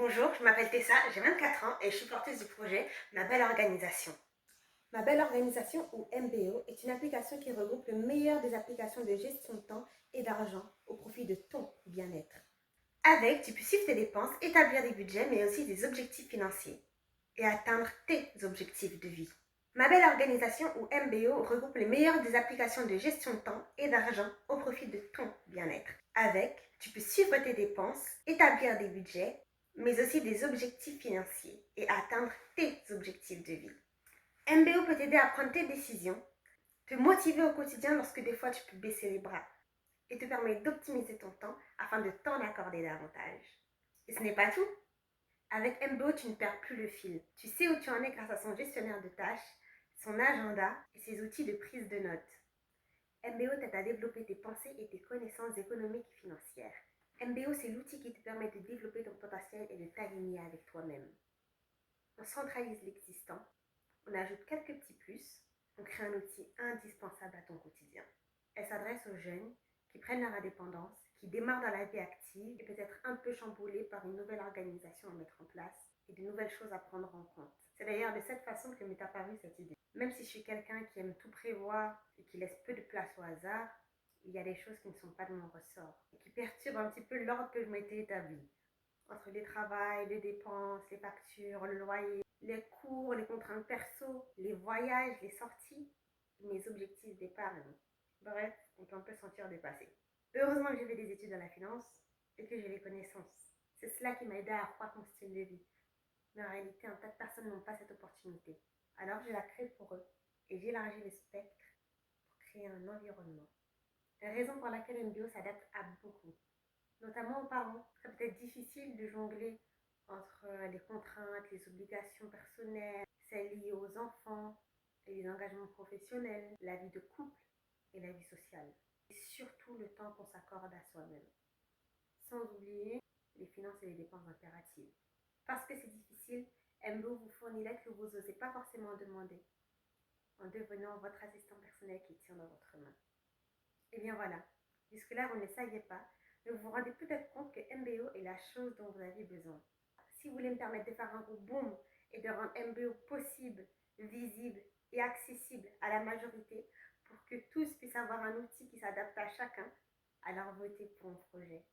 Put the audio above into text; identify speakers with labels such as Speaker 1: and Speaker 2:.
Speaker 1: Bonjour, je m'appelle Tessa, j'ai 24 ans et je suis porteuse du projet Ma Belle Organisation. Ma Belle Organisation ou MBO est une application qui regroupe le meilleur des applications de gestion de temps et d'argent au profit de ton bien-être. Avec, tu peux suivre tes dépenses, établir des budgets mais aussi des objectifs financiers et atteindre tes objectifs de vie. Ma Belle Organisation ou MBO regroupe les meilleures des applications de gestion de temps et d'argent au profit de ton bien-être. Avec, tu peux suivre tes dépenses, établir des budgets mais aussi des objectifs financiers et atteindre tes objectifs de vie. MBO peut t'aider à prendre tes décisions, te motiver au quotidien lorsque des fois tu peux baisser les bras et te permet d'optimiser ton temps afin de t'en accorder davantage. Et ce n'est pas tout. Avec MBO, tu ne perds plus le fil. Tu sais où tu en es grâce à son gestionnaire de tâches, son agenda et ses outils de prise de notes. MBO t'aide à développer tes pensées et tes connaissances économiques et financières. MBO, c'est l'outil qui te permet de développer ton potentiel et de t'aligner avec toi-même. On centralise l'existant, on ajoute quelques petits plus, on crée un outil indispensable à ton quotidien. Elle s'adresse aux jeunes qui prennent leur indépendance, qui démarrent dans la vie active et peut-être un peu chamboulés par une nouvelle organisation à mettre en place et de nouvelles choses à prendre en compte. C'est d'ailleurs de cette façon que m'est apparue cette idée. Même si je suis quelqu'un qui aime tout prévoir et qui laisse peu de place au hasard, il y a des choses qui ne sont pas de mon ressort et qui perturbent un petit peu l'ordre que je m'étais établi. Entre les travails, les dépenses, les factures, le loyer, les cours, les contraintes perso, les voyages, les sorties, mes objectifs d'épargne. Bref, on peut un peu se sentir dépassé. Heureusement que j'ai fait des études dans la finance et que j'ai les connaissances. C'est cela qui m'a aidé à accroître mon style de vie. Mais en réalité, un tas de personnes n'ont pas cette opportunité. Alors je la crée pour eux et j'élargis le spectre pour créer un environnement. La raison pour laquelle MBO s'adapte à beaucoup, notamment aux parents. Ça peut être difficile de jongler entre les contraintes, les obligations personnelles, celles liées aux enfants, les engagements professionnels, la vie de couple et la vie sociale. Et surtout le temps qu'on s'accorde à soi-même. Sans oublier les finances et les dépenses impératives. Parce que c'est difficile, MBO vous fournit l'aide que vous n'osez pas forcément demander en devenant votre assistant personnel qui tient dans votre main. Et bien voilà, jusque-là vous ne le saviez pas, mais vous vous rendez peut-être compte que MBO est la chose dont vous avez besoin. Si vous voulez me permettre de faire un gros boom et de rendre MBO possible, visible et accessible à la majorité pour que tous puissent avoir un outil qui s'adapte à chacun, alors votez pour mon projet.